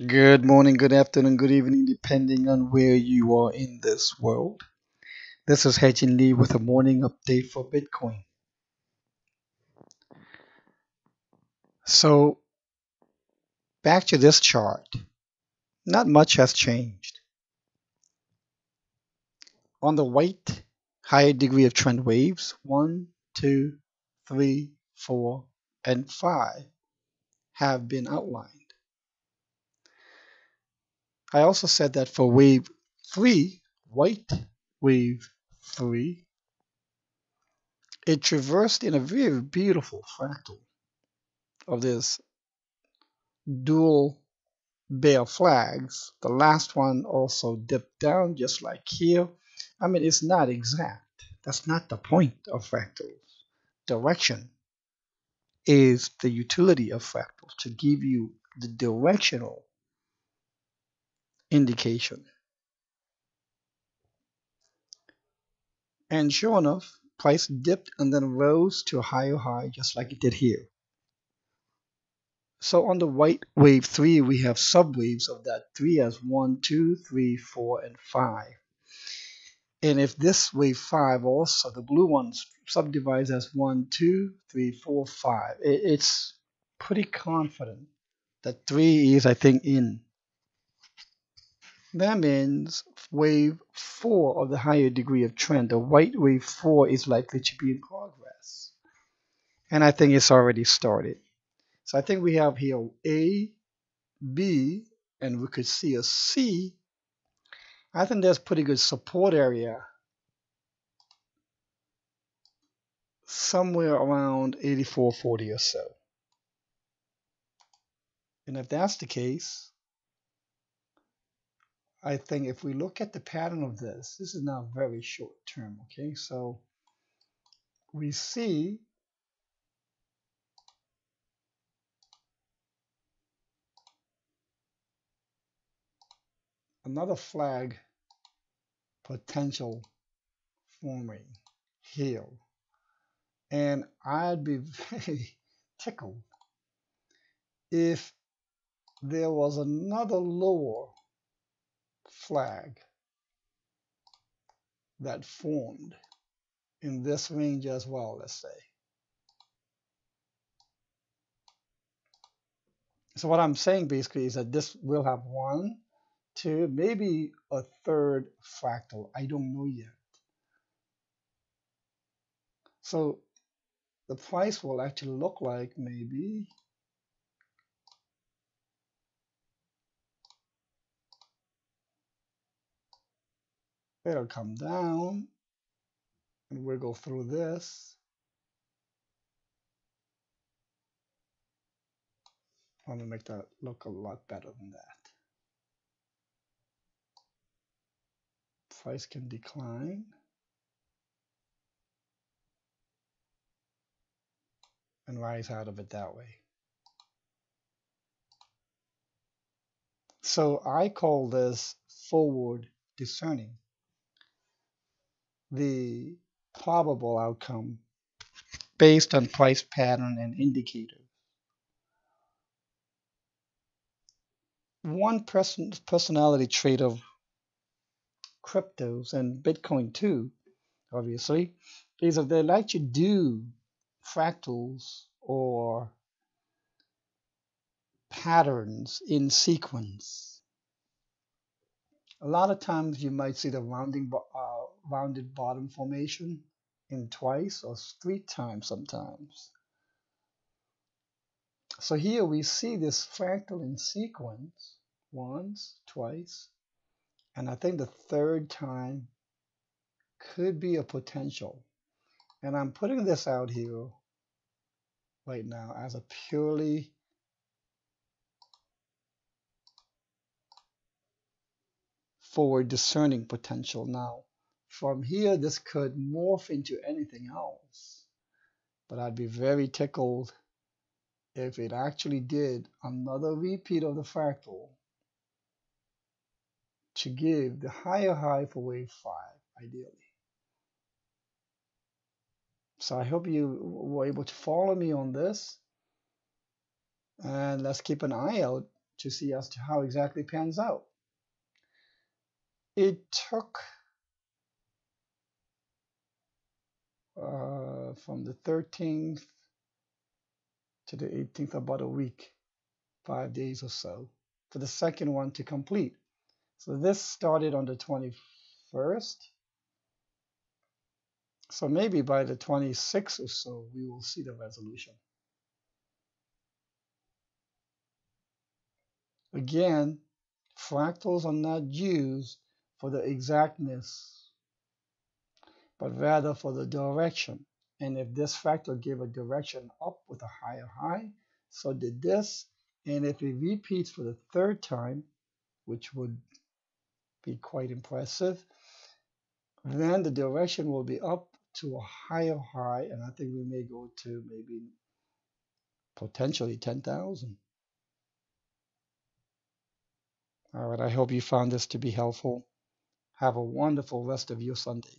Good morning, good afternoon, good evening, depending on where you are in this world. This is Hejin Lee with a morning update for Bitcoin. So, back to this chart. Not much has changed. On the white, higher degree of trend waves, 1, 2, 3, 4, and 5 have been outlined. I also said that for wave 3, white wave 3, it traversed in a very beautiful fractal of this dual bear flags. The last one also dipped down just like here. I mean, it's not exact. That's not the point of fractals. Direction is the utility of fractals to give you the directional indication. And sure enough, price dipped and then rose to a higher high just like it did here. So on the white wave 3, we have subwaves of that 3 as 1, 2, 3, 4, and 5. And if this wave 5 also, the blue ones subdivides as 1, 2, 3, 4, 5, it's pretty confident that 3 is, I think, in. That means wave 4 of the higher degree of trend, the white wave 4 is likely to be in progress. And I think it's already started. So I think we have here A, B, and we could see a C. I think there's pretty good support area somewhere around 84.40 or so. And if that's the case, I think if we look at the pattern of this is now very short term, okay? So we see another flag potential forming here. And I'd be very tickled if there was another lower flag that formed in this range as well, let's say. So what I'm saying basically is that this will have one, two, maybe a third fractal. I don't know yet. So the price will actually look like maybe it'll come down and we'll go through this. I'm gonna make that look a lot better than that. Price can decline and rise out of it that way. So I call this forward discerning, the probable outcome based on price pattern and indicator. One personality trait of cryptos and Bitcoin too, obviously, is that they like to do fractals or patterns in sequence. A lot of times you might see the rounded bottom formation in twice or three times sometimes. So here we see this fractal in sequence once, twice, and I think the third time could be a potential. And I'm putting this out here right now as a purely forward discerning potential. Now, from here, this could morph into anything else, but I'd be very tickled if it actually did another repeat of the fractal to give the higher high for wave 5, ideally. So I hope you were able to follow me on this, and let's keep an eye out to see as to how exactly pans out. It took from the 13th to the 18th about a week, 5 days or so, for the second one to complete. So this started on the 21st. So maybe by the 26th or so, we will see the resolution. Again, fractals are not used for the exactness, but rather for the direction. And if this fractal gave a direction up with a higher high, so did this. And if it repeats for the third time, which would be quite impressive, then the direction will be up to a higher high, and I think we may go to maybe potentially 10,000. All right, I hope you found this to be helpful. Have a wonderful rest of your Sunday.